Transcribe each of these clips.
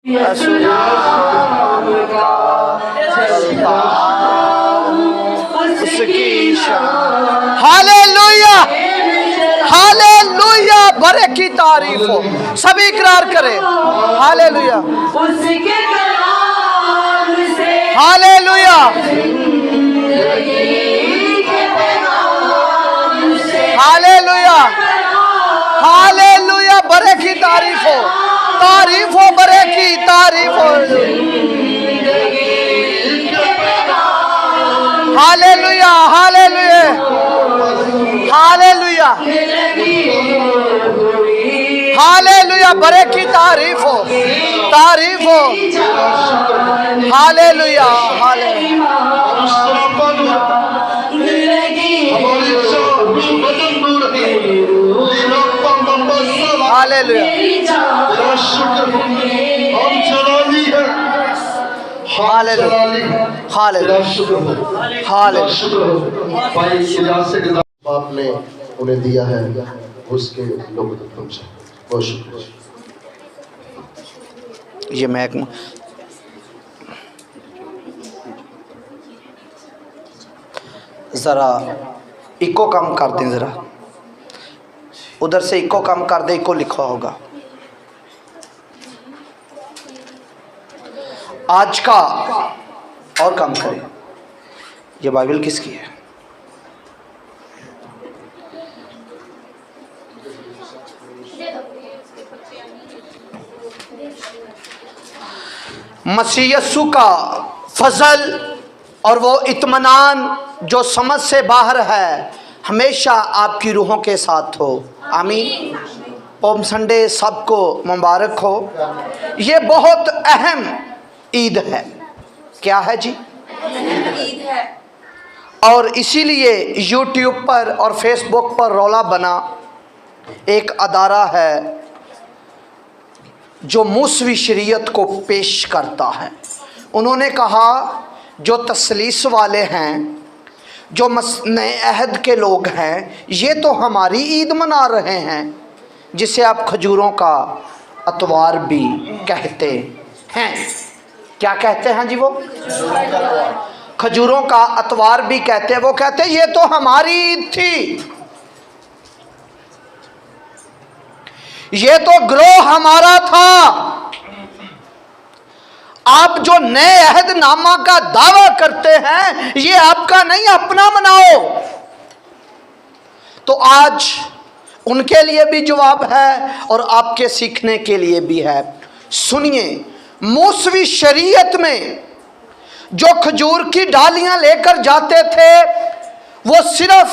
Hallelujah, hallelujah, बड़े की तारीफ हो। सभी इकरार करें हालेलुया, हालेलुया, हालेलुया, हालेलुया, बड़े की तारीफ हो, तारीफ हो, बड़े की तारीफ हो। हालेलुया, हालेलुया, हालेलुया, हालेलुया, बड़े की तारीफ हो, तारीफ हो। Hallelujah, hallelujah, hallelujah, hallelujah. बाप ने उन्हें दिया है उसके लोगों तक पहुंचा। बहुत शुक्रिया। ये महक ज़रा इको कम कर दें, ज़रा उधर से इको कम कर दे, इको लिखा होगा। आज का और कम करें। ये बाइबल किसकी है? मसीह यस्सु का फजल और वो इत्मीनान जो समझ से बाहर है हमेशा आपकी रूहों के साथ हो। आमीन। पॉम संडे सबको मुबारक हो। ये बहुत अहम ईद है। क्या है जी? ईद है। और इसीलिए यूट्यूब पर और फेसबुक पर रौला बना एक अदारा है जो मूसवी शरीयत को पेश करता है। उन्होंने कहा जो तसलीस वाले हैं, जो नए अहद के लोग हैं, ये तो हमारी ईद मना रहे हैं जिसे आप खजूरों का अतवार भी कहते हैं। क्या कहते हैं जी? वो खजूरों का अतवार भी कहते हैं। वो कहते हैं ये तो हमारी ईद थी, ये तो ग्रोह हमारा था। आप जो नए अहद नामा का दावा करते हैं ये आपका नहीं, अपना मनाओ। तो आज उनके लिए भी जवाब है और आपके सीखने के लिए भी है। सुनिए, मूसवी शरीयत में जो खजूर की डालियां लेकर जाते थे वो सिर्फ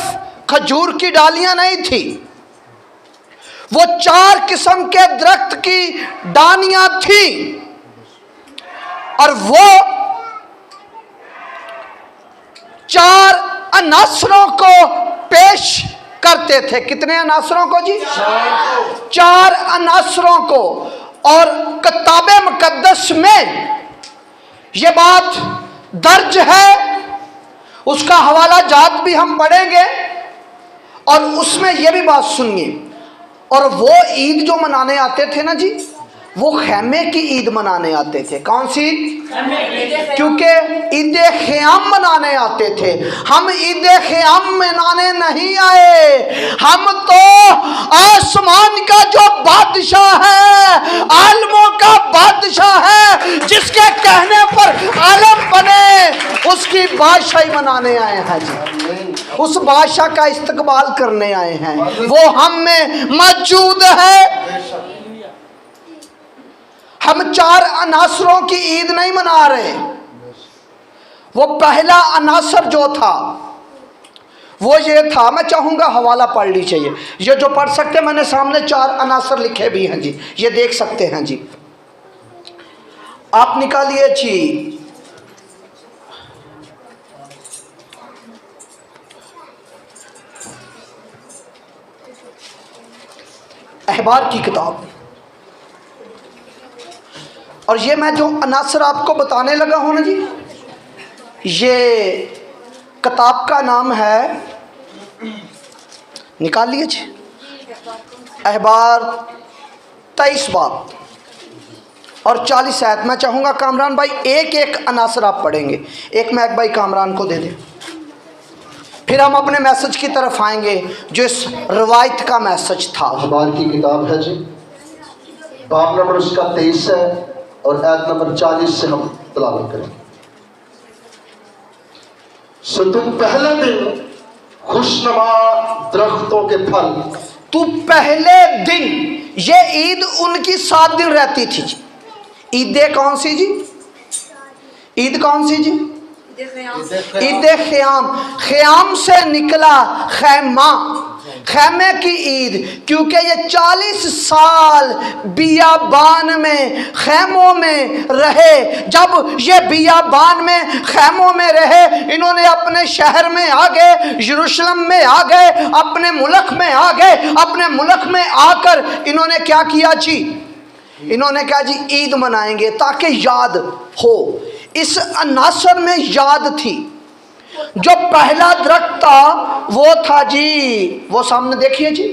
खजूर की डालियां नहीं थी, वो 4 किस्म के दरख्त की डालियां थी और वो 4 अनासरों को पेश करते थे। कितने अनासरों को जी? 4 अनासरों को। और किताबे मुकद्दस में ये बात दर्ज है, उसका हवाला जात भी हम पढ़ेंगे और उसमें यह भी बात सुनिए। और वो ईद जो मनाने आते थे ना जी, वो खैमे की ईद मनाने आते थे। कौन सी? क्योंकि ईद ख़याम मनाने आते थे। हम ईद ख़याम मनाने नहीं आए, हम तो आसमान का जो बादशाह है, आलमों का बादशाह है, जिसके कहने पर आलम बने, उसकी बादशाही मनाने आए हैं जी। उस बादशाह का इस्तकबाल करने आए हैं, वो हम में मौजूद है। हम 4 अनासरों की ईद नहीं मना रहे। वो पहला अनासर जो था वो ये था, मैं चाहूँगा हवाला पढ़ लीजिए। ये जो पढ़ सकते हैं, मैंने सामने 4 अनासर लिखे भी हैं जी, ये देख सकते हैं जी। आप निकालिए जी। अहबार की किताब। और ये मैं जो अनासर आपको बताने लगा हूँ ना जी, ये किताब का नाम है, निकाल लिए जी, अहबार 23 बाब। और 40 आयत। मैं चाहूँगा कामरान भाई एक एक अनासर आप पढ़ेंगे। एक मैक भाई कामरान को दे दे, फिर हम अपने मैसेज की तरफ आएंगे जो इस रवायत का मैसेज था। अखबार की किताब है जी, बाब नंबर उसका 23 है और आयत नंबर 40 से हम तलावत करेंगे। सो तुम पहले दिन खुशनुमा दरख्तों के फल, तू पहले दिन, ये ईद उनकी 7 दिन रहती थी जी। ईद कौन सी जी? ईद कौन सी जी? ईद ख़याम। ख़याम से निकला खैमा, खैमे की ईद, क्योंकि ये 40 साल बियाबान में खैमों में रहे। जब ये बियाबान में खैमों में रहे, इन्होंने अपने शहर में आ गए, यरूशलेम में आ गए, अपने मुल्क में आ गए। अपने मुल्क में आकर इन्होंने क्या किया जी? इन्होंने कहा जी ईद मनाएंगे ताकि याद हो। इस अनासर में याद थी। जो पहला दरख्त था वो था जी, वो सामने देखिए जी,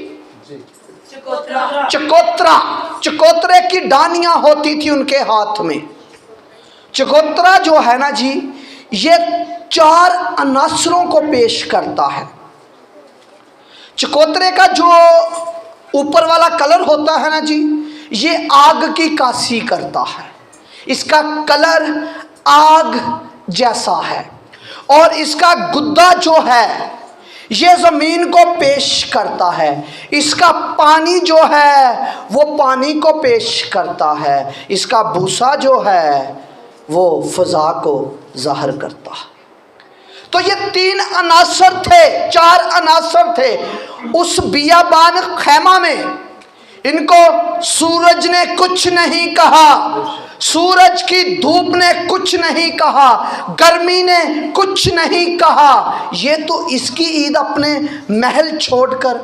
चकोतरा। चकोतरे की डानियां होती थी उनके हाथ में। चकोतरा जो है ना जी, ये 4 अनासरों को पेश करता है। चकोतरे का जो ऊपर वाला कलर होता है ना जी, ये आग की कासी करता है। इसका कलर आग जैसा है। और इसका गुद्दा जो है ये ज़मीन को पेश करता है। इसका पानी जो है वो पानी को पेश करता है। इसका भूसा जो है वो फ़ज़ा को ज़ाहिर करता है। तो ये 3 अनासर थे, 4 अनासर थे उस बियाबान खैमा में। इनको सूरज ने कुछ नहीं कहा, सूरज की धूप ने कुछ नहीं कहा, गर्मी ने कुछ नहीं कहा। ये तो इसकी ईद अपने महल छोड़कर,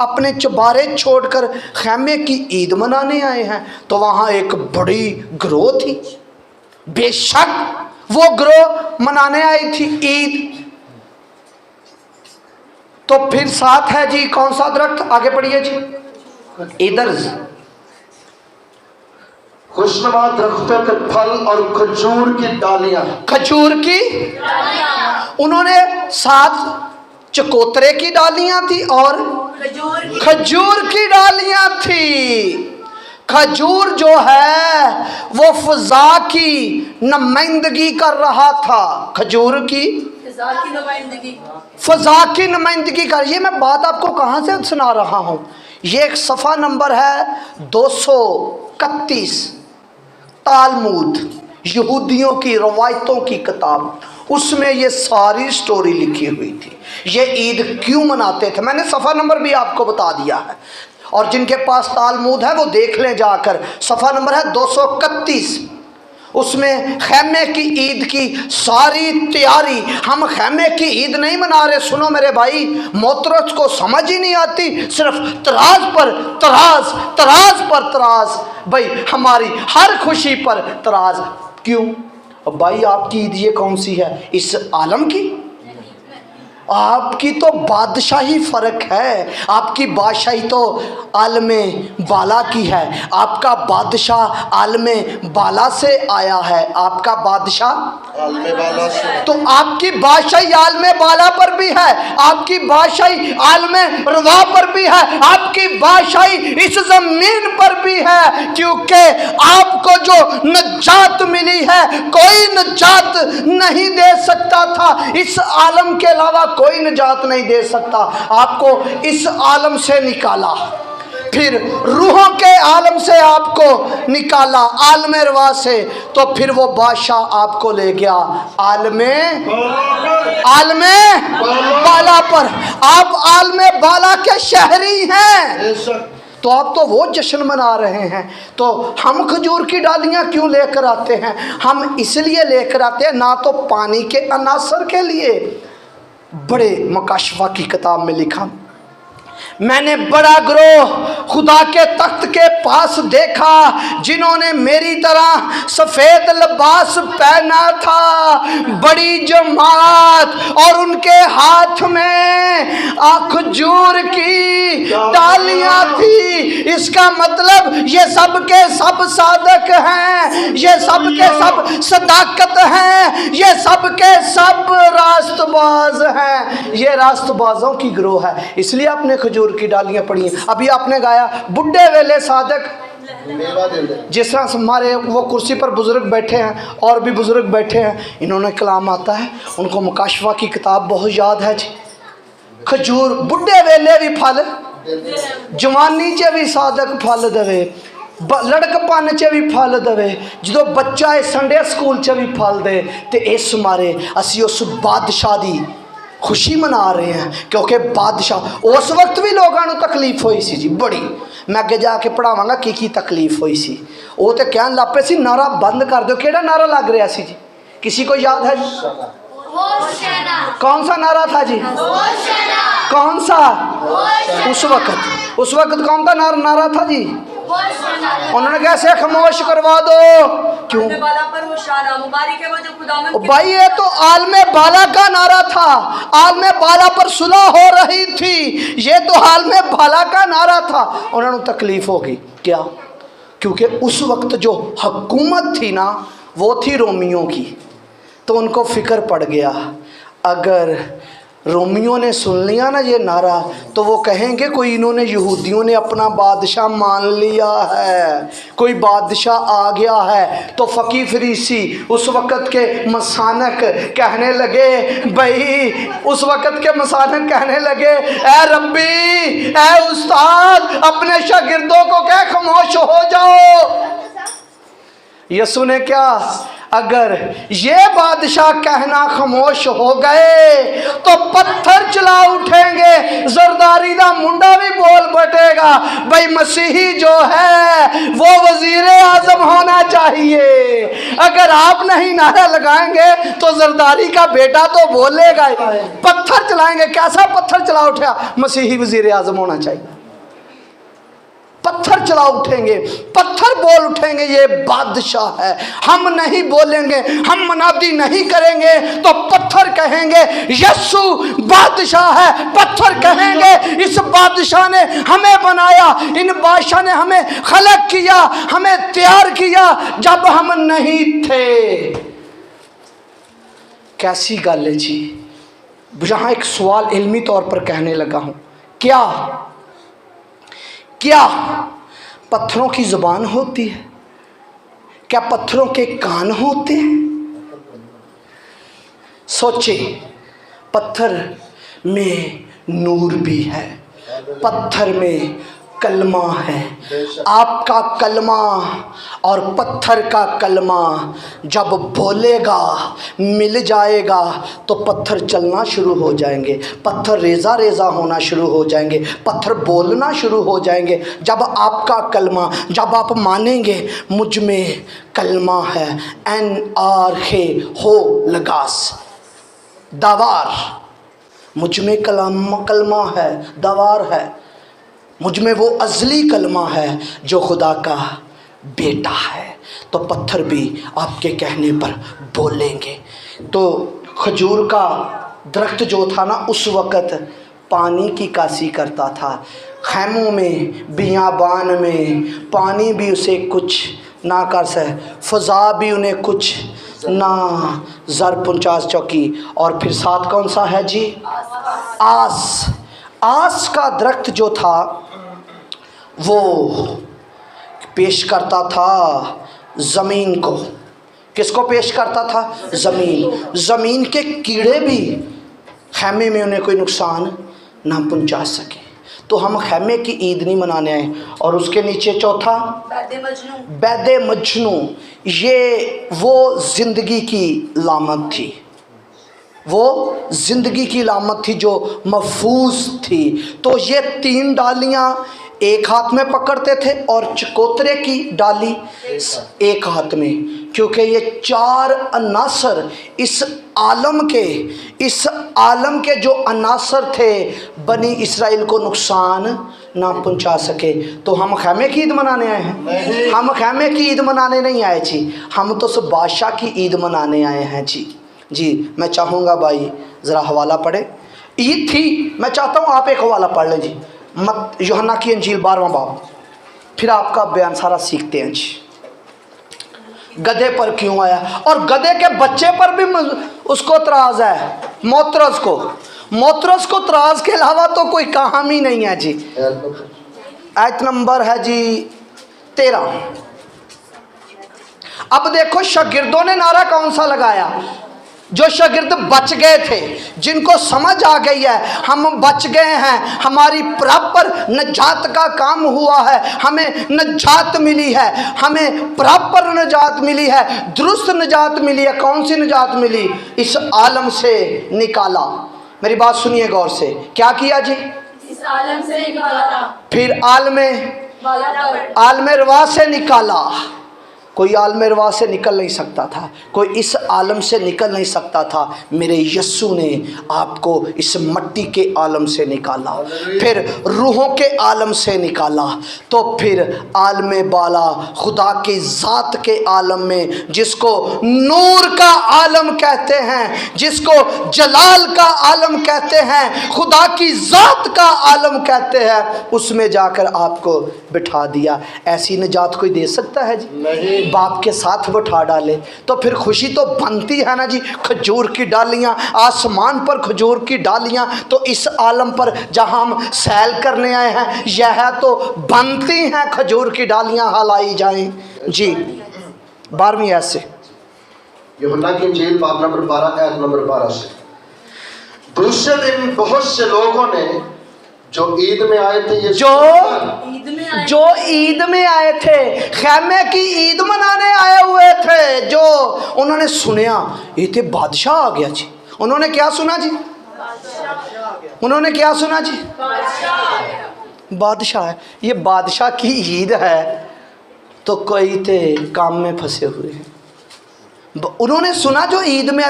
अपने चबारे छोड़कर खैमे की ईद मनाने आए हैं। तो वहाँ एक बड़ी ग्रोह थी, बेशक वो ग्रोह मनाने आई थी ईद। तो फिर साथ है जी कौन सा दरख्त? आगे पढ़िए जी। इधर खुशनुमा दरख्तों के फल और खजूर की डालियां। खजूर की, उन्होंने 7 चकोतरे की डालियां थी और खजूर की डालियां थी। खजूर जो है वो फ़ज़ा की नुमाइंदगी कर रहा था। खजूर की फ़ज़ा की नुमाइंदगी कर। ये मैं बात आपको कहाँ से सुना रहा हूँ? ये एक सफ़ा नंबर है 231, तालमुद, यहूदियों की रवायतों की किताब। उसमें ये सारी स्टोरी लिखी हुई थी। ये ईद क्यों मनाते थे, मैंने सफ़ा नंबर भी आपको बता दिया है। और जिनके पास तालमुद है वो देख लें जाकर। सफ़ा नंबर है 231। उसमें खैमे की ईद की सारी तैयारी। हम खैमे की ईद नहीं मना रहे, सुनो मेरे भाई, मोतरज को समझ ही नहीं आती, सिर्फ तराज पर तराज, तराज पर तराज। भाई हमारी हर खुशी पर तराज क्यों? भाई आपकी ईद ये कौन सी है? इस आलम की? आपकी तो बादशाही फ़र्क है। आपकी बादशाही तो आलमे बाला की है। आपका बादशाह आलमे बाला से आया है। आपका बादशाह आलमे बाला से। तो आपकी बादशाही आलमे बाला पर भी है, आपकी बादशाही आलमे रवा पर भी है, आपकी बादशाही इस ज़मीन पर भी है। क्योंकि आपको जो नजात मिली है कोई नजात नहीं दे सकता था। इस आलम के अलावा कोई निजात नहीं दे सकता। आपको इस आलम से निकाला, फिर रूहों के आलम से आपको निकाला, आलमे रवा से। तो फिर वो बादशाह आपको ले गया आलमे बाला पर। आप आलमे बाला के शहरी हैं, तो आप तो वो जश्न मना रहे हैं। तो हम खजूर की डालियां क्यों लेकर आते हैं? हम इसलिए लेकर आते हैं, ना तो पानी के अनासर के लिए। बड़े मकाशफा की किताब में लिखा, मैंने बड़ा गिरोह खुदा के तख्त के पास देखा, जिन्होंने मेरी तरह सफ़ेद लिबास पहना था, बड़ी जमात, और उनके हाथ में खजूर की डालियां थी। इसका मतलब ये सब के सब साधक हैं, ये सब के सब सदाकत हैं, ये सब के सब रास्तबाज हैं। ये रास्तबाजों की गिरोह है, इसलिए आपने खजूर की डालियां पड़ी हैं। अभी आपने गाया बुढ़े वेले साधक, जिस तरह हमारे वो कुर्सी पर बुजुर्ग बैठे हैं और भी बुजुर्ग बैठे हैं, इन्होंने कलाम आता है, उनको मुकाशफा की किताब बहुत याद है जी। खजूर बुढ़े वेले भी फल, जवानी च भी साधक फल देवे, लड़कपन च भी फल देवे, जो बच्चा है संडे स्कूल च भी फल दे। तो इस मारे असी उस बादशाह की खुशी मना रहे हैं, क्योंकि बादशाह उस वक्त भी लोगों को तकलीफ हुई सी जी बड़ी। मैं अगे जाके पढ़ावांगा की तकलीफ हुई सी। वो तो कहन लग पे सी नारा बंद कर दो। केड़ा नारा लग रहा सी जी, किसी को याद है जी? कौन सा नारा था जी? कौन सा? उस वक्त कौन सा नारा था जी? उन्होंने कैसे खामोश करवा दो? क्यों भाई, ये तो आलमे बाला का नारा था। आलमे बाला पर सुलह हो रही थी, ये तो आलमे बाला का नारा था। उन्होंने तकलीफ होगी क्या? क्योंकि उस वक्त जो हुकूमत थी ना, वो थी रोमियों की। तो उनको फिक्र पड़ गया, अगर रोमियों ने सुन लिया ना ये नारा, तो वो कहेंगे कोई इन्होंने यहूदियों ने अपना बादशाह मान लिया है, कोई बादशाह आ गया है। तो फ़कीह फरीसी उस वक़्त के मसानक कहने लगे, भाई उस वक़्त के मसानक कहने लगे, ए रब्बी, ए उस्ताद, अपने शागिर्दों को कह खामोश हो जाओ। यसू ने क्या, अगर ये बादशाह कहना खामोश हो गए तो पत्थर चला उठेंगे, जरदारी दा मुंडा भी बोल बटेगा। भाई मसीही जो है वो वजीर आजम होना चाहिए। अगर आप नहीं नारा लगाएंगे तो जरदारी का बेटा तो बोलेगा। पत्थर चलाएंगे, कैसा पत्थर चला उठा? मसीही वजीर आजम होना चाहिए। पत्थर चला उठेंगे, पत्थर बोल उठेंगे, ये बादशाह है। हम नहीं बोलेंगे, हम मनादी नहीं करेंगे तो पत्थर कहेंगे यस्सु बादशाह है। पत्थर कहेंगे इस बादशाह ने हमें बनाया, इन बादशाह ने हमें खलक किया, हमें तैयार किया जब हम नहीं थे। कैसी गल है जी। यहाँ एक सवाल इल्मी तौर पर कहने लगा हूँ, क्या पत्थरों की ज़ुबान होती है? क्या पत्थरों के कान होते हैं? सोचे, पत्थर में नूर भी है, पत्थर में कलमा है। आपका कलमा और पत्थर का कलमा जब बोलेगा, मिल जाएगा, तो पत्थर चलना शुरू हो जाएंगे, पत्थर रेज़ा रेज़ा होना शुरू हो जाएंगे, पत्थर बोलना शुरू हो जाएंगे। जब आपका कलमा, जब आप मानेंगे मुझ में कलमा है, NRK हो लगास दवार, मुझ में कलमा है, दवार है, मुझ में वो अज़ली कलमा है जो खुदा का बेटा है, तो पत्थर भी आपके कहने पर बोलेंगे। तो खजूर का दरख्त जो था ना, उस वक़्त पानी की कासी करता था। खैमों में, बियाबान में पानी भी उसे कुछ ना कर सके, फ़ज़ा भी उन्हें कुछ ना ज़र 49 चौकी। और फिर साथ कौन सा है जी? आस का दरख्त जो था वो पेश करता था ज़मीन को। किसको पेश करता था? ज़मीन के कीड़े भी खैमे में उन्हें कोई नुकसान ना पहुंचा सके। तो हम खैमे की ईद नहीं मनाने आए। और उसके नीचे चौथा बैदे मजनू, ये वो ज़िंदगी की लामत थी, वो ज़िंदगी की लामत थी जो महफूज थी। तो ये 3 डालियाँ एक हाथ में पकड़ते थे और चकोतरे की डाली एक हाथ में। क्योंकि ये चार अनासर इस आलम के जो अनासर थे बनी इसराइल को नुकसान ना पहुंचा सके। तो हम खैमे की ईद मनाने आए हैं? हम खैमे की ईद मनाने नहीं आए जी, हम तो सब बादशाह की ईद मनाने आए हैं जी। मैं चाहूँगा भाई ज़रा हवाला पढ़े। ईद थी, मैं चाहता हूँ आप एक हवाला पढ़ लें जी, मत यूहन्ना की इंजील 12वां बाब, फिर आपका बयान सारा सीखते हैं जी। गधे पर क्यों आया, और गधे के बच्चे पर भी उसको तराज है, मोतरस को तराज के अलावा तो कोई काम ही नहीं है जी। आयत नंबर है जी 13। अब देखो शागिर्दों ने नारा कौन सा लगाया, जो शागिर्द बच गए थे, जिनको समझ आ गई है हम बच गए हैं, हमारी प्रॉपर नजात का काम हुआ है, हमें नजात मिली है, हमें प्रॉपर नजात मिली है, दुरुस्त नजात मिली है। कौन सी नजात मिली? इस आलम से निकाला। मेरी बात सुनिए गौर से, क्या किया जी? इस आलम से निकाला, फिर आलम रवा से निकाला। कोई आलम रवा से निकल नहीं सकता था, कोई इस आलम से निकल नहीं सकता था। मेरे यस्सु ने आपको इस मट्टी के आलम से निकाला, फिर रूहों के आलम से निकाला, तो फिर आलम बाला खुदा की ज़ात के आलम में, जिसको नूर का आलम कहते हैं, जिसको जलाल का आलम कहते हैं, खुदा की ज़ात का आलम कहते हैं, उसमें जाकर आपको बिठा दिया। ऐसी निजात कोई दे सकता है जी? नहीं। बाप के साथ बिठा डाले तो फिर खुशी तो बनती है ना जी। खजूर की डालियां, आसमान पर खजूर की डालियां, तो इस आलम पर जहां हम सैल करने आए हैं यह तो बनती हैं, खजूर की डालियां हलाई जाएं जी। 12वीं आयत से, यूहन्ना की इंजील बाब नंबर 12 आयत नंबर 12 से। दूसरे दिन बहुत से लोगों ने जो ईद में आए थे, ये जो ईद में आए थे, खैमे की ईद मनाने आए हुए थे, जो उन्होंने सुना ये थे बादशाह आ गया जी। उन्होंने क्या सुना जी? उन्होंने क्या सुना जी? बादशाह है। ये बादशाह की ईद है तो कोई थे काम में फंसे हुए हैं। उन्होंने सुना जो ईद में,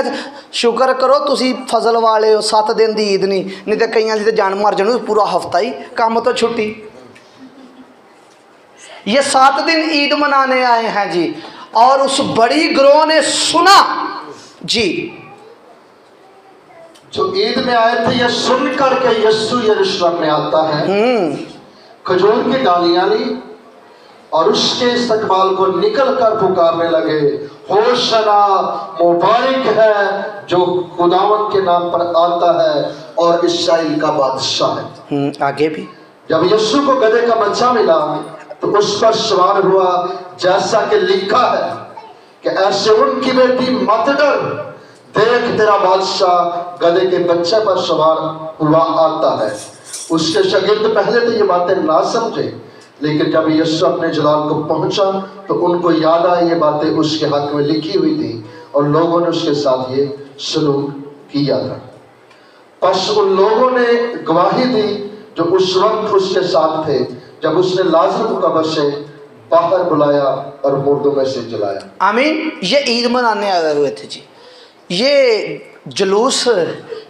शुक्र करो तुसी फजल वाले हो, 7 दिन दी ईद नहीं तो कई दी तो जान मार जानी, पूरा हफ्ता ही काम तो छुट्टी। ये 7 दिन ईद मनाने आए हैं जी, और उस बड़ी गिरोह ने सुना जी। जो ईद में आए थे ये सुनकर के यीशु यरूशलेम में आता है, खजूर की डालियां ली और उसके इस्तकबाल को निकल कर पुकारने लगे, होशना, मुबारक है जो खुदावंद के नाम पर आता है और इस्राएल का बादशाह है। आगे भी जब यीशु को गधे का बच्चा मिला तो उस पर सवार हुआ, जैसा कि लिखा है कि ऐसे उनकी बेटी मत डर, देख तेरा बादशाह गधे के बच्चे पर सवार हुआ आता है। उसके शागिर्द पहले तो ये बातें ना समझे, लेकिन जब यीशु अपने जलाल को पहुंचा तो उनको याद आई ये बातें उसके हक में लिखी हुई थी और लोगों ने उसके साथ ये सलूक किया था। बस उन लोगों ने गवाही दी जो उस वक्त उसके साथ थे, जब उसने लाजर को कब्र से बाहर बुलाया और मुर्दों में से जलाया। आमीन। ये ईद मनाने आए हुए थे जी। ये जुलूस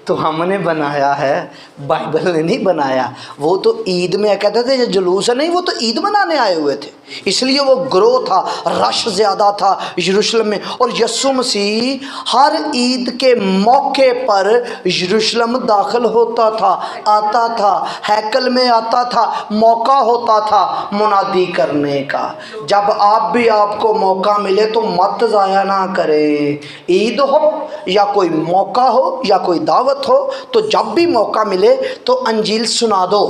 तो हमने बनाया है, बाइबल ने नहीं बनाया। वो तो ईद में कहते थे ये जुलूस है, नहीं, वो तो ईद मनाने आए हुए थे, इसलिए वो ग्रोह था, रश ज़्यादा था यरूशलेम में। और यीशु मसीह हर ईद के मौके पर यरूशलेम दाखिल होता था, आता था, हैकल में आता था, मौका होता था मुनादी करने का। जब आप भी आपको मौका मिले तो मत ज़ाया ना करें। ईद हो या कोई मौका हो या कोई दावत हो, तो जब भी मौका मिले तो अंजील सुना दो।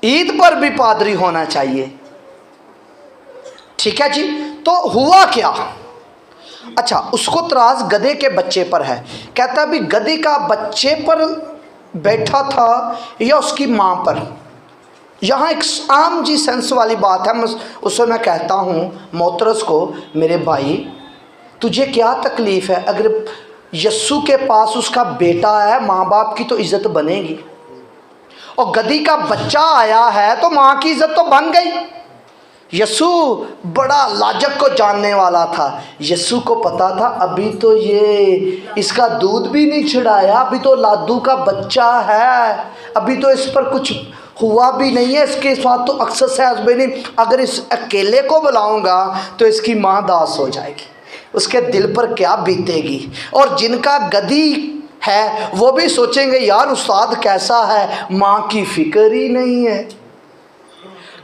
ईद पर भी पादरी होना चाहिए, ठीक है जी। तो हुआ क्या? अच्छा, उसको तराज गधे के बच्चे पर है। कहता भी गधे का बच्चे पर बैठा था या उसकी माँ पर। यहाँ एक आम जी सेंस वाली बात है, उसमें मैं कहता हूँ मोहतरस को, मेरे भाई तुझे क्या तकलीफ़ है? अगर यस्सु के पास उसका बेटा है, माँ बाप की तो इज़्ज़त बनेगी, और गधी का बच्चा आया है तो माँ की इज़्ज़त तो बन गई। यीशु बड़ा लाजक को जानने वाला था। यीशु को पता था अभी तो ये इसका दूध भी नहीं छिड़ाया, अभी तो लादू का बच्चा है, अभी तो इस पर कुछ हुआ भी नहीं है, इसके साथ तो एक्सरसाइज भी नहीं, अगर इस अकेले को बुलाऊंगा तो इसकी माँ दास हो जाएगी, उसके दिल पर क्या बीतेगी। और जिनका गदी है वो भी सोचेंगे यार उस्ताद कैसा है, माँ की फिक्र ही नहीं है।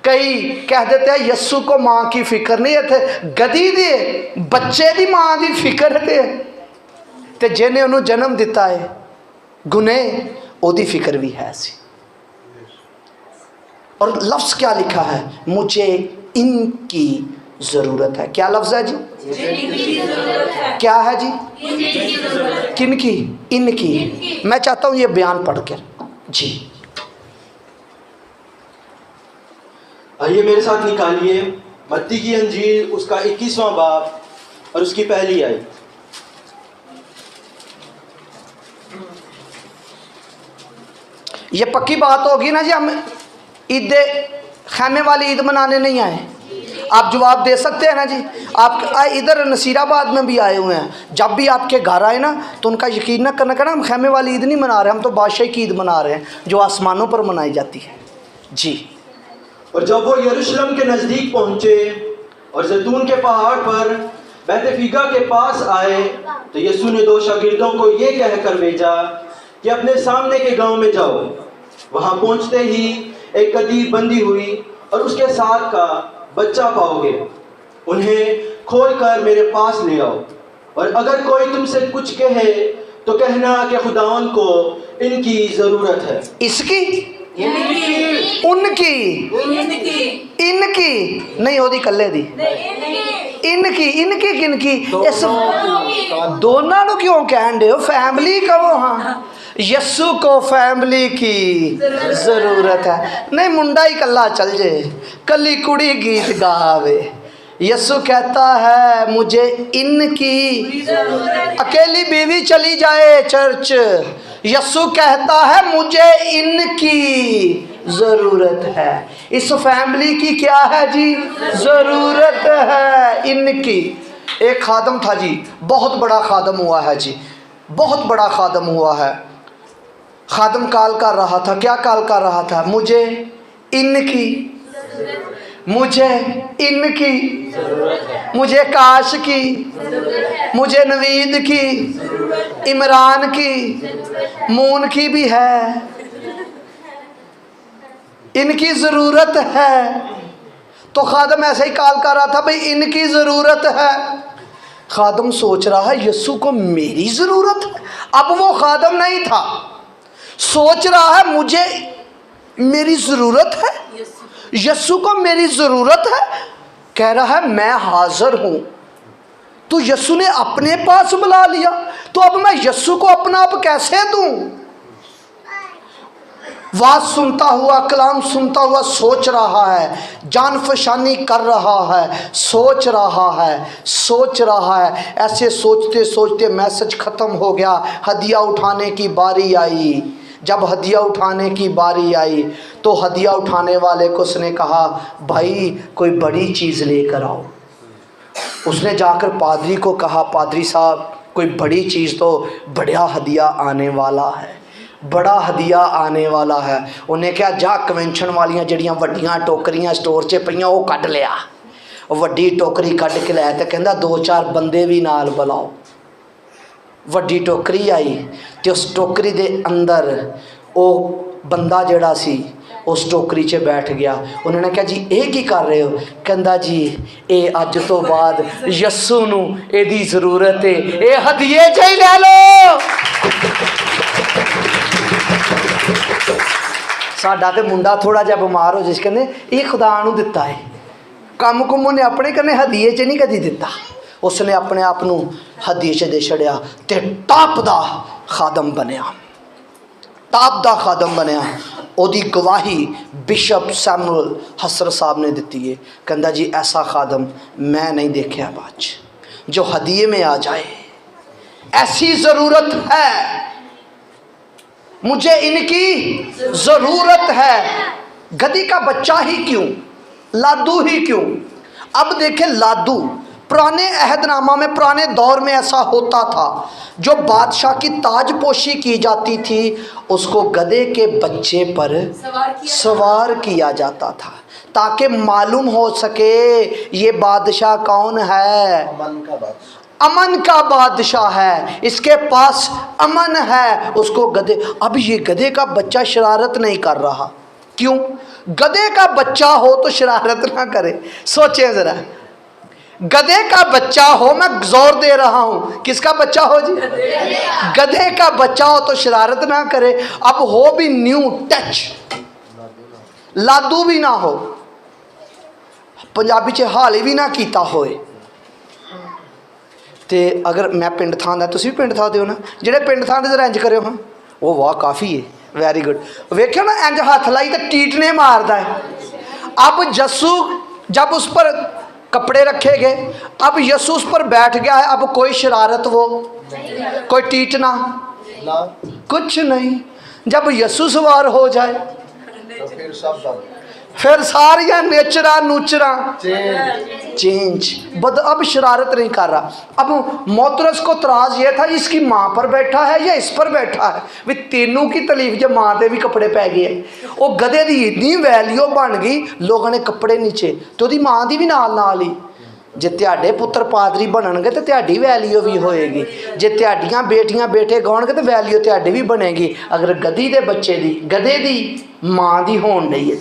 कई कह देते हैं यस्सु को माँ की फिक्र नहीं है, थे गदी दे बच्चे दी माँ की फिक्र थे, ते जिन्हें उन्होंने जन्म दिता है गुने ओदी फिक्र भी है सी। और लफ्ज़ क्या लिखा है, मुझे इनकी ज़रूरत है। क्या लफ्ज़ है जी? क्या है जी? किनकी? इनकी। मैं चाहता हूँ ये बयान पढ़ कर जी। आइए मेरे साथ निकालिए मत्ती की अंजील उसका 21वां बाब और उसकी पहली आयत। ये पक्की बात होगी ना जी, हम ईद खैमे वाली ईद मनाने नहीं आए। आप जवाब दे सकते हैं ना जी। आप इधर नसीराबाद में भी आए हुए हैं, जब भी आपके घर आए ना तो उनका यकीन न करना कहना हम खैमे वाली ईद नहीं मना रहे, हम तो बादशाह की ईद मना रहे हैं जो आसमानों पर मनाई जाती है जी। और जब वो यरूशलेम के नज़दीक पहुँचे और जैतून के पहाड़ पर बैतफीगा के पास आए तो यीशु ने 2 शागिर्दों को ये कहकर भेजा कि अपने सामने के गांव में जाओ। वहां पहुंचते ही एक गदही बंधी हुई और उसके साथ का बच्चा पाओगे, उन्हें खोलकर मेरे पास ले आओ। और अगर कोई तुमसे कुछ कहे तो कहना कि खुदावन को इनकी ज़रूरत है। इसकी उनकी इनकी नहीं होती कल्ले दी, इनकी किनकी? इस दोनों को क्यों कह रहे हो? फैमिली कहो। हाँ यस्सु को फैमिली की ज़रूरत है। नहीं मुंडा ही कल्ला चल जे, कली कुड़ी गीत गावे। यस्सु कहता है मुझे इनकी, अकेली बीवी चली जाए चर्च, यस्सु कहता है मुझे इनकी ज़रूरत है। इस फैमिली की क्या है जी? ज़रूरत है इनकी। एक खादम था जी, बहुत बड़ा खादम हुआ है जी, बहुत बड़ा खादम हुआ है। खादम काल कर रहा था, क्या काल कर रहा था? मुझे इनकी, मुझे इनकी, मुझे काश की, मुझे नवीद की, इमरान की, मून की भी है, इनकी ज़रूरत है। तो खादम ऐसे ही काल कर रहा था भाई इनकी ज़रूरत है। खादम सोच रहा है यस्सु को मेरी ज़रूरत है। अब वो खादम नहीं था, सोच रहा है मुझे मेरी ज़रूरत है, यस्सु को मेरी ज़रूरत है। कह रहा है मैं हाज़िर हूँ। तो यस्सु ने अपने पास बुला लिया, तो अब मैं यस्सु को अपना आप कैसे दूँ? वाज सुनता हुआ, कलाम सुनता हुआ सोच रहा है, जान फशानी कर रहा है, सोच रहा है, सोच रहा है। ऐसे सोचते सोचते मैसेज ख़त्म हो गया। हदिया उठाने की बारी आई। जब हदिया उठाने की बारी आई तो हदिया उठाने वाले को उसने कहा भाई कोई बड़ी चीज़ लेकर आओ। उसने जाकर पादरी को कहा पादरी साहब कोई बड़ी चीज़ तो बढ़िया हदिया आने वाला है, बड़ा हदिया आने वाला है। उन्हें क्या जा कन्वेंशन वालियां जड़ियां वड्डियां टोकरियां स्टोर 'च पईयां वो कढ़ लिया। वड्डी टोकरी कढ़ के लाया तो कहंदा 2-4 बंदे भी नाल बुलाओ। वड्डी टोकरी आई तो उस टोकरी दे अंदर वो बंदा जड़ा सी उस टोकरी 'च बैठ गया। उन्होंने कहा जी ये की कर रहे हो? कहंदा जी ये अज तो बाद यस्सु नूं एदी ज़रूरत है, ये हदिये च ही ले लो। साडा ते मुंडा थोड़ा जिहा बीमार हो जिस कहने ये खुदा नूं दिता है, कम कुम उन्हें अपने कन्ने हदिये च नहीं कदी दिता। उसने अपने आप नूं हदिये च दे छड़िया ते टॉप दा खादम बनया, टॉप दा खादम बनया। ओदी गवाही बिशप सैमुअल हसर साहब ने दी है। कहंदा जी ऐसा खादम मैं नहीं देखा बाज जो हदिये में आ जाए, ऐसी ज़रूरत है, मुझे इनकी ज़रूरत है। गधी का बच्चा ही क्यों, लादू ही क्यों? अब देखें, लादू पुराने अहदनामा में, पुराने दौर में ऐसा होता था, जो बादशाह की ताजपोशी की जाती थी उसको गधे के बच्चे पर सवार किया जाता था, ताकि मालूम हो सके ये बादशाह कौन है, अमन का बादशाह है, इसके पास अमन है। उसको गधे, अब ये गधे का बच्चा शरारत नहीं कर रहा, क्यों? गधे का बच्चा हो तो शरारत ना करे। सोचें ज़रा, गधे का बच्चा हो, मैं जोर दे रहा हूँ, किसका बच्चा हो जी? गधे का बच्चा हो तो शरारत ना करे। अब हो भी न्यू टच, लादू भी ना हो, पंजाबी च हाली भी ना कीता होए, ते अगर मैं पिंड थां दा, तुसीं भी पिंड थां दे हो ना, जेड़े पिंड थां दे जरा इंज करो हाँ, वो वाह काफ़ी है, वेरी गुड। वेख्यो ना इंज हाथ लाई तो टीटने मारदा है। अब यस्सु जब उस पर कपड़े रखे गए, अब यस्सु उस पर बैठ गया है, अब कोई शरारत, वो कोई टीटना कुछ नहीं। जब यस्सु सवार हो जाए तो फिर सब फिर सारिया नेचरा नूचरा चेंज बद, अब शरारत नहीं कर रहा। अब मोतरस को तराज ये था, इसकी माँ पर बैठा है या इस पर बैठा है, भी तेनों की तलीफ जब माँ के भी कपड़े पै गए, वो गधे की इतनी वैल्यू बन गई, लोगों ने कपड़े नीचे, तो ਉਹਦੀ माँ की भी नाल ही, जे ਤੁਹਾਡੇ पुत्र पादरी बनणगे तो ਤੁਹਾਡੀ वैल्यू भी होएगी, जे ਤੁਹਾਡੀਆਂ बेटियां बेटे गाउणगे तो वैल्यू ਤੁਹਾਡੀ भी बनेगी। अगर गधी के बच्चे की, गधे की माँ की होण डई है,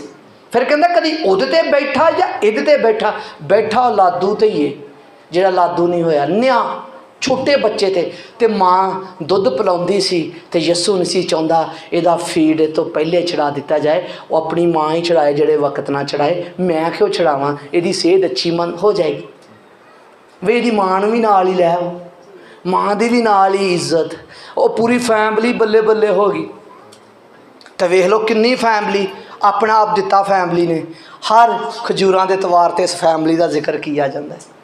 फिर कहता कभी उहदे ते बैठा या इहदे ते बैठा, बैठा लादू ते ही है, जिहड़ा लादू नहीं होया न्या छोटे बच्चे थे, ते माँ दुध पिलाउंदी सी, ते यस्सु नहीं सी चाहुंदा इहदा फीड तो पहले छड़ा दिता जाए, वो अपनी माँ ही छड़ाए जिहड़े वक्त ना छड़ाए, मैं क्यों छड़ावां, इहदी सेहत अच्छी मन हो जाएगी, वे इहदी माँ नूं भी नाल ही लै आओ, माँ दी भी नाल ही इज्जत, वो पूरी फैमिली बल्ले बल्ले होगी। तो वेख लो किन्नी फैमिली अपना आप दिता, फैमिली ने हर खजूरां दे तवार ते इस फैमिली का जिक्र किया जाता है।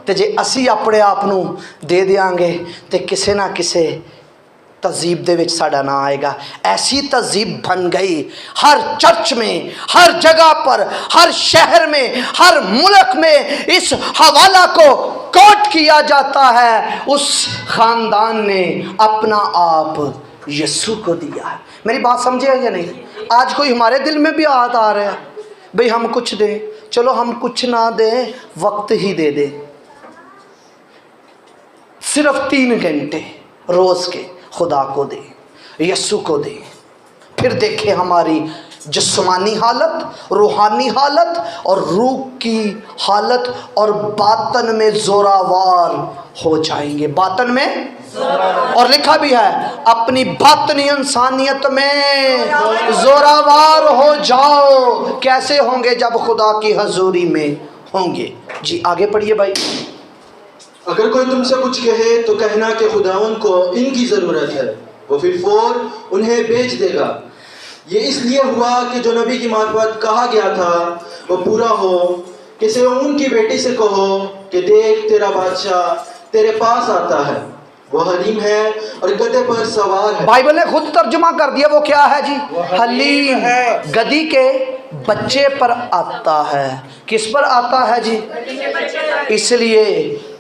तो जे असी अपने आप नूं दे देंगे तो किसी ना किसी तहजीब दे विच साडा ना आएगा। ऐसी तहजीब बन गई, हर चर्च में, हर जगह पर, हर शहर में, हर मुल्क में इस हवाला को कोट किया जाता है, उस ख़ानदान ने अपना आप यस्सु को दिया है। मेरी बात समझे या नहीं? आज कोई हमारे दिल में भी हाथ आ रहा है, भाई हम कुछ दें, चलो हम कुछ ना दें, वक्त ही दे दें, सिर्फ 3 घंटे रोज़ के खुदा को दें, यस्सु को दें, फिर देखें हमारी जिस्मानी हालत, रूहानी हालत और रूह की हालत, और बातन में जोरावर हो जाएंगे, बातन में। और लिखा भी है अपनी बातनी इंसानियत में जोरावर हो जाओ। कैसे होंगे? जब खुदा की हजूरी में होंगे। जी आगे पढ़िए भाई। अगर कोई तुमसे कुछ कहे तो कहना कि खुदावन को इनकी ज़रूरत है, वो फिर फौर उन्हें बेच देगा। ये इसलिए हुआ कि जो नबी की मार्फत कहा गया था वो पूरा हो, कि सिय्योन की बेटी से कहो कि देख तेरा बादशाह तेरे पास आता है, वो हलीम है और गधे पर सवार है। बाइबल ने खुद तर्जुमा कर दिया, वो क्या है जी? हलीम, गधी के बच्चे पर आता है। किस पर आता है जी? इसलिए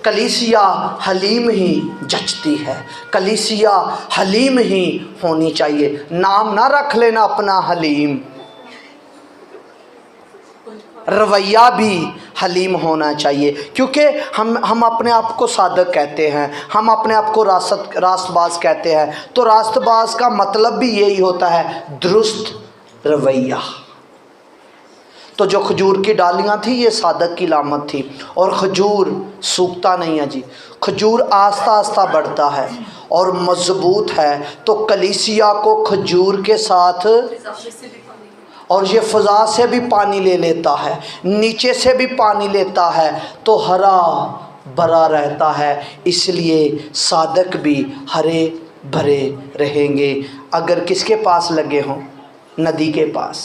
कलीसिया हलीम ही जचती है, कलीसिया हलीम ही होनी चाहिए। नाम ना रख लेना अपना हलीम, रवैया भी हलीम होना चाहिए, क्योंकि हम अपने आप को सादक कहते हैं, हम अपने आप को रास्तबाज कहते हैं, तो रास्तबाज का मतलब भी यही होता है दुरुस्त रवैया। तो जो खजूर की डालियाँ थी ये सादक की लामत थी, और खजूर सूखता नहीं है जी, खजूर आस्ता आस्ता बढ़ता है और मजबूत है। तो कलीसिया को खजूर के साथ, और ये फ़ज़ा से भी पानी ले लेता है, नीचे से भी पानी लेता है, तो हरा भरा रहता है। इसलिए सादक भी हरे भरे रहेंगे अगर किसके पास लगे हों? नदी के पास।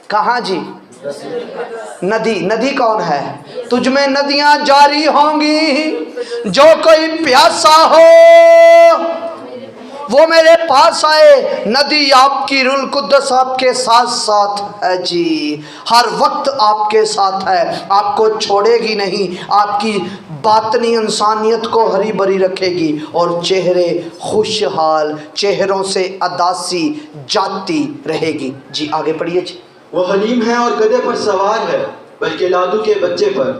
कहाँ जी? नदी। नदी कौन है? तुझ में नदियाँ जारी होंगी, जो कोई प्यासा हो वो मेरे पास आए, नदी आपकी रुल कुद्दस आपके साथ साथ है जी, हर वक्त आपके साथ है, आपको छोड़ेगी नहीं, आपकी बातनी इंसानियत को हरी भरी रखेगी और चेहरे खुशहाल, चेहरों से अदासी जाती रहेगी। जी आगे पढ़िए जी। वो हलीम है और गधे पर सवार है, बल्कि लादू के बच्चे पर।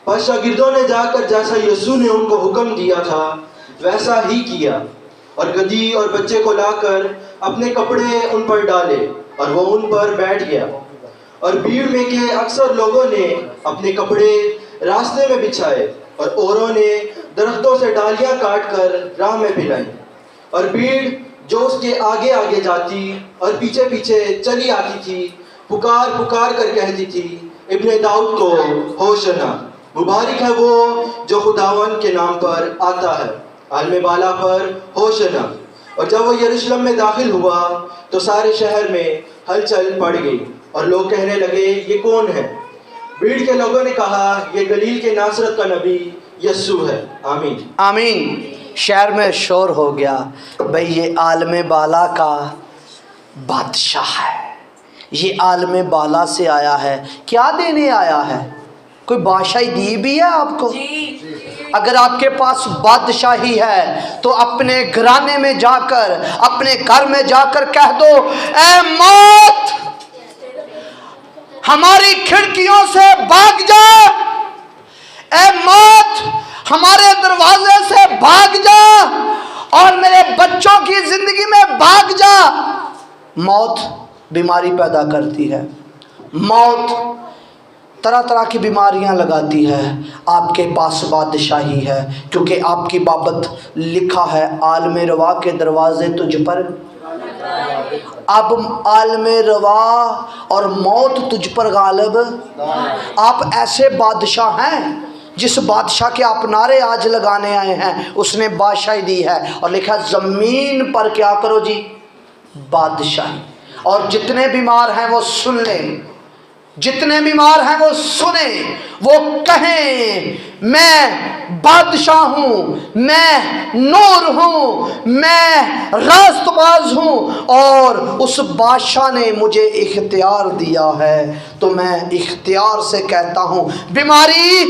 बस शागिर्दों ने जाकर जैसा यीशु ने उनको हुक्म दिया था वैसा ही किया, और गधी और बच्चे को लाकर अपने कपड़े उन पर डाले और वो उन पर बैठ गया। और भीड़ में के अक्सर लोगों ने अपने कपड़े रास्ते में बिछाए और औरों ने दरख्तों से डालियां काटकर राह में पिलाई। और भीड़ जो उसके आगे आगे जाती और पीछे पीछे चली आती थी, पुकार पुकार कर कहती थी, इब्ने दाऊद को होशना, मुबारक है वो जो खुदावन के नाम पर आता है, आलमे बाला पर होशना। और जब वो यरूशलेम में दाखिल हुआ तो सारे शहर में हलचल पड़ गई और लोग कहने लगे, ये कौन है? भीड़ के लोगों ने कहा, ये गलील के नासरत का नबी यस्सु है। आमीन आमीन। शहर में शोर हो गया, भाई ये आलमे बाला का बादशाह है, ये आलमे बाला से आया है। क्या देने आया है? कोई बादशाही दी भी है आपको? अगर आपके पास बादशाही है तो अपने घराने में जाकर, अपने घर में जाकर कह दो, ऐ मौत हमारी खिड़कियों से भाग जा, ऐ मौत हमारे दरवाजे से भाग जा और मेरे बच्चों की जिंदगी में भाग जा। मौत बीमारी पैदा करती है, मौत तरह तरह की बीमारियां लगाती है। आपके पास बादशाही है क्योंकि आपकी बाबत लिखा है, आलमे रवा के दरवाजे तुझ पर। अब आलमे रवा और मौत तुझ पर गालिब। आप ऐसे बादशाह हैं, जिस बादशाह के आप नारे आज लगाने आए हैं उसने बादशाही दी है और लिखा ज़मीन पर क्या करो जी? बादशाही। और जितने बीमार हैं वो सुन लें, जितने बीमार हैं वो सुने, वो कहें, मैं बादशाह हूँ, मैं नूर हूँ, मैं रास्तबाज हूँ और उस बादशाह ने मुझे इख्तियार दिया है। तो मैं इख्तियार से कहता हूँ, बीमारी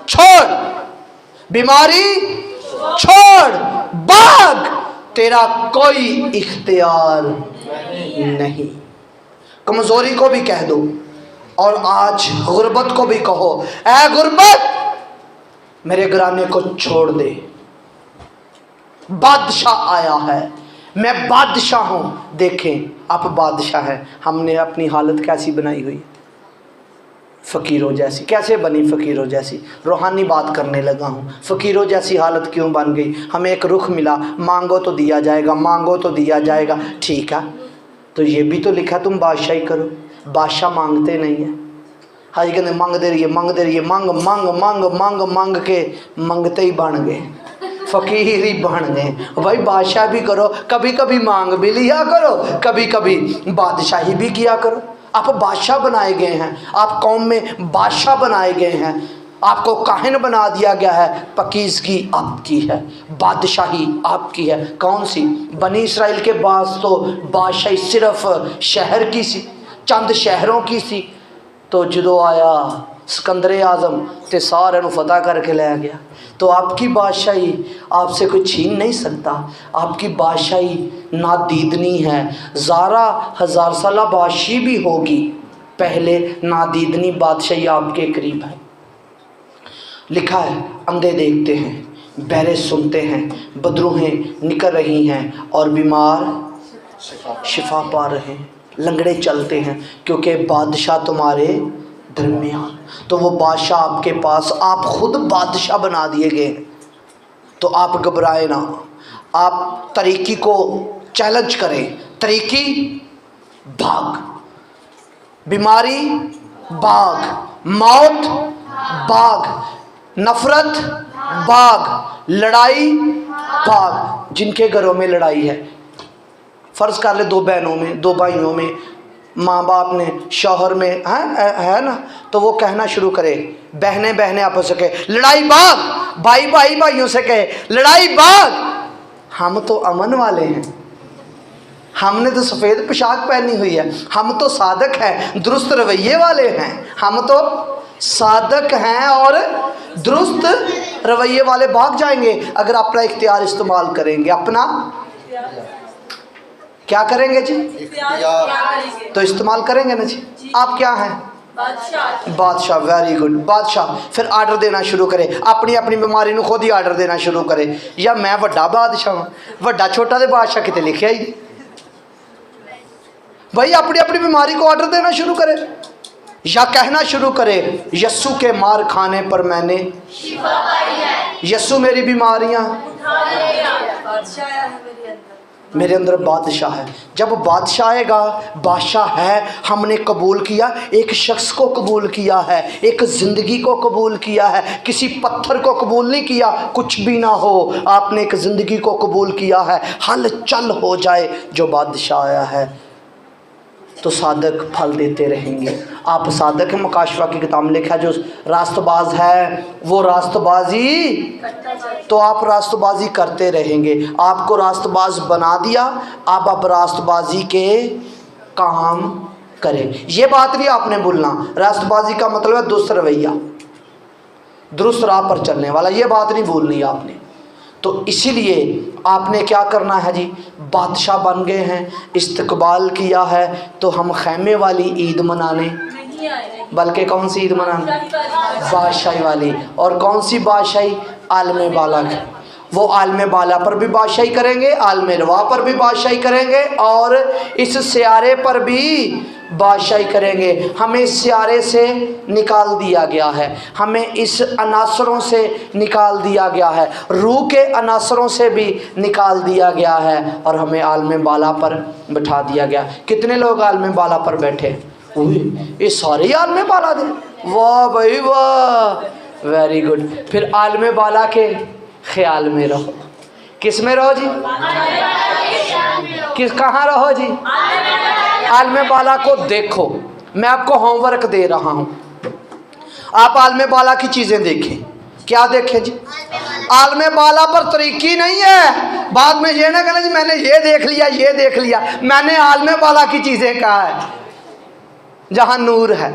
छोड़, बीमारी छोड़, भाग, तेरा कोई इख्तियार नहीं। कमजोरी को भी कह दो और आज गुर्बत को भी कहो, ऐ गुर्बत मेरे घराने को छोड़ दे, बादशाह आया है, मैं बादशाह हूँ। देखें आप बादशाह हैं, हमने अपनी हालत कैसी बनाई हुई, फ़कीरों जैसी। कैसे बनी फ़कीरों जैसी? रूहानी बात करने लगा हूँ। फ़कीरों जैसी हालत क्यों बन गई? हमें एक रुख मिला, मांगो तो दिया जाएगा, मांगो तो दिया जाएगा। ठीक है, तो ये भी तो लिखा तुम बादशाही करो। बादशाह मांगते नहीं है, हाजी कहते मांगते रहिए, मांगते रहिए, मांग मांग मांग मांग मांग के मंगते ही बन गए, फ़कीर ही बन गए। भाई बादशाह भी करो, कभी कभी मांग भी लिया करो, कभी कभी बादशाही भी किया करो। आप बादशाह बनाए गए हैं, आप कौम में बादशाह बनाए गए हैं, आपको काहिन बना दिया गया है। पकीज़गी आपकी है, बादशाही आपकी है। कौन सी? बनी इसराइल के पास तो बादशाही सिर्फ शहर की सी, चंद शहरों की सी। तो जो आया सिकंदर आज़म ते सारे नू फतह करके ले गया। तो आपकी बादशाही आपसे कोई छीन नहीं सकता। आपकी बादशाही नादीदनी है। ज़ारा हज़ार साला बादशाही भी होगी, पहले नादीदनी बादशाही आपके करीब है। लिखा है, अंधे देखते हैं, बहरे सुनते हैं, बदरूहें निकल रही हैं और बीमार शिफा पा रहे हैं, लंगड़े चलते हैं, क्योंकि बादशाह तुम्हारे दरमियान। तो वो बादशाह आपके पास, आप खुद बादशाह बना दिए गए। तो आप घबराए ना, आप तरीकी को चैलेंज करें। तरीकी भाग, बीमारी भाग, मौत भाग, नफरत भाग, लड़ाई भाग। जिनके घरों में लड़ाई है, फ़र्ज़ कर ले दो बहनों में, दो भाइयों में, माँ बाप ने, शौहर में है ना, तो वो कहना शुरू करे, बहनें बहनें आपस से कहे लड़ाई भाग, भाई भाई भाइयों से कहे लड़ाई भाग। हम तो अमन वाले हैं, हमने तो सफ़ेद पोशाक पहनी हुई है, हम तो सादक हैं, दुरुस्त रवैये वाले हैं, हम तो सादक हैं और दुरुस्त रवैये वाले। भाग जाएंगे अगर अपना इख्तियार इस्तेमाल करेंगे। अपना क्या करेंगे जी? तो इस्तेमाल करेंगे ना जी। आप क्या हैं? बादशाह। वेरी गुड, बादशाह। फिर आर्डर देना शुरू करे, अपनी अपनी बीमारी को खुद ही आर्डर देना शुरू करे। या मैं वड्डा बादशाह हाँ, वड्डा छोटा दे बादशाह कितने लिखे ही भाई। अपनी अपनी बीमारी को ऑर्डर देना शुरू करे या कहना शुरू करे, यस्सु के मार खाने पर मैंने शिफा पाई है। यस्सु मेरी बीमारियां मेरे अंदर बादशाह है। जब बादशाह आएगा, बादशाह है, हमने कबूल किया, एक शख्स को कबूल किया है, एक ज़िंदगी को कबूल किया है, किसी पत्थर को कबूल नहीं किया। कुछ भी ना हो, आपने एक ज़िंदगी को कबूल किया है। हल चल हो जाए, जो बादशाह आया है तो सादक फल देते रहेंगे। आप सादक है, मुकाशवा की किताब में लिखा है, जो रास्तबाज है वो रास्तबाजी, तो आप रास्तबाजी करते रहेंगे। आपको रास्तबाज बना दिया, आप अब रास्तबाजी के काम करें। ये बात नहीं आपने भूलना। रास्तबाजी का मतलब है दुरुस्त रवैया, दुरुस्त राह पर चलने वाला, ये बात नहीं भूलनी आपने। तो इसीलिए आपने क्या करना है जी? बादशाह बन गए हैं, इस्तकबाल किया है, तो हम खैमे वाली ईद मनाने, बल्कि कौन सी ईद मनाने? बादशाही वाली। और कौन सी बादशाही? आलम बाला की। वो आलम बाला पर भी बादशाही करेंगे, आलम रवा पर भी बादशाही करेंगे, और इस सियारे पर भी बादशाही करेंगे। हमें इस सियारे से निकाल दिया गया है, हमें इस अनासरों से निकाल दिया गया है, रूह के अनासरों से भी निकाल दिया गया है, और हमें आलम बाला पर बिठा दिया गया। कितने लोग आलम बाला पर बैठे? ये सारे आलम बाला दे। वाह भाई वाह, वेरी गुड। फिर आलम बाला के ख्याल में रहो। किस में रहो जी? किस कहाँ रहो जी? आलम बाला को देखो। मैं आपको होमवर्क दे रहा हूँ, आप आलम बाला की चीज़ें देखें। क्या देखें जी? आलम बाला पर तरीकी नहीं है। बाद में ये ना कहना जी मैंने ये देख लिया, ये देख लिया। मैंने आलम बाला की चीज़ें कहा है, जहाँ नूर है,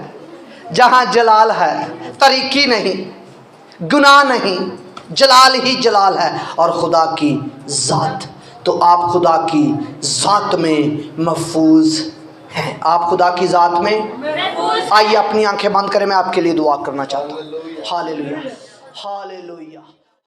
जहाँ जलाल है, तरीकी नहीं, गुनाह नहीं, जलाल ही जलाल है, और खुदा की ज़ात। तो आप खुदा की ज़ात में महफूज हैं। आप खुदा की ज़ात में। आइए अपनी आंखें बंद करें, मैं आपके लिए दुआ करना चाहता हूँ। Hallelujah, hallelujah.